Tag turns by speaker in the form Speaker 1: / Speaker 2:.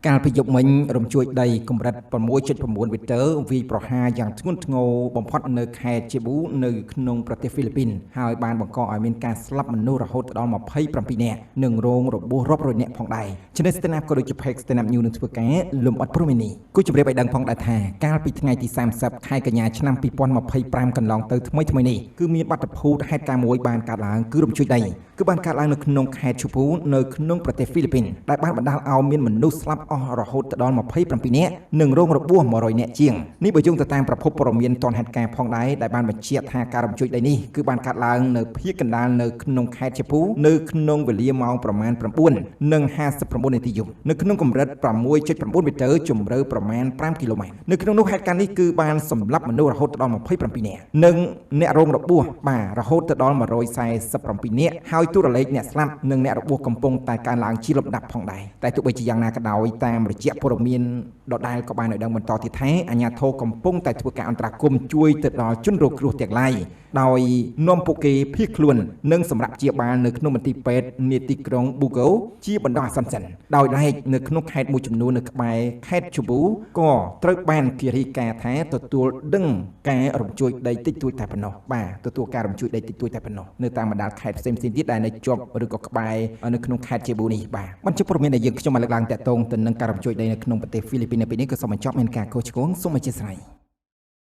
Speaker 1: កាលពីយប់មិញរំជួយដីកម្រិត 6.9 វិកទ័រវាយប្រហារយ៉ាងធ្ងន់ធ្ងរបំផុតនៅខេត្តជាប៊ូនៅក្នុងប្រទេសហ្វីលីពីនហើយបានបង្កឲ្យមានការស្លាប់មនុស្សរហូតដល់27នាក់និងរងរបួសរាប់រយនាក់ផងដែរជានេះ Stand Up ក៏ដូចជា Page Stand Up News នឹងធ្វើការលំអិតព្រមនេះគូជម្រាបឲ្យដឹងផងដែរថាកាលពីថ្ងៃទី30ខែកញ្ញាឆ្នាំ2025កន្លងទៅថ្មីនេះគឺមានបាតុភូតហេតុការណ៍មួយបានកើតឡើងគឺរំជួយដីគឺបានកើតឡើងនៅក្នុងខេត្តឈូពូនៅក្នុងប្រទេសហ្វីលីពីនដែលបានបណ្ដាលឲ្យមានមនុស្សស្លាប់អស់រហូតដល់27នាក់និងរងរបួស100នាក់ជាងនេះបើយោងទៅតាមប្រភពព័ត៌មានទាន់ហេតុការណ៍ផងដែរដែលបានបញ្ជាក់ថាការរំជួយដីនេះគឺបានកើតឡើងនៅភាគកណ្ដាលនៅក្នុងខេត្តឈូពូនៅក្នុងវេលាម៉ោងប្រមាណ 9:59 នាទីយប់នៅក្នុងកម្រិត 6.9 មីទ័រជម្រៅប្រមាណ5គីឡូម៉ែត្រនៅក្នុងនោះហេតុការណ៍នេះគឺបានសម្លាប់មនុស្សរហូតដល់27នាក់និងអ្នករងរបួសបាទរហូតដល់147នាក់ហើយទូរលេខអ្នកស្លាប់និងអ្នករបួសកំពុងតែកើនឡើងជាលំដាប់ផងដែរតែទោះបីជាយ៉ាងណាក៏ដោយតាមរយៈព័ត៌មានដដែលក៏បានឲ្យដឹងបន្តទៀតថាអាជ្ញាធរកំពុងតែធ្វើការអន្តរាគមន៍ជួយទៅដល់ជនរងគ្រោះទាំងឡាយដោយនាំពួកគេភៀសខ្លួននិងសម្រាប់ព្យាបាលនៅក្នុងមន្ទីរពេទ្យនាទីក្រុងប៊ូកូជាបណ្ដោះអាសន្នសិនដោយឡែកនៅក្នុងខេត្តមួយចំនួននៅក្បែរខេត្តឈូប៊ូក៏ត្រូវបានគេរាយការណ៍ថាទទួលដឹងការរំជួយដីតិចតួចតែប៉ុណ្ណោះបាទទទួលការរំជួយដីតិចតួចតែប៉ុណ្ណោះនៅតាមបណ្ដាខេត្តផ្សេងៗទៀតដែលនៅជាប់ឬក៏ក្បែរនៅក្នុងខេត្តឈូប៊ូនេះបាទបញ្ជាព័ត៌មានដែលយើងខ្ញុំបានលើកឡើងតាក់ទងទៅនឹងការរំជួយដីនៅក្នុងប្រទេសហ្វីលីពីននៅពេលនេះក៏សូមបញ្ចប់មានការខុសឆ្គងសូមអធិស្ឋាន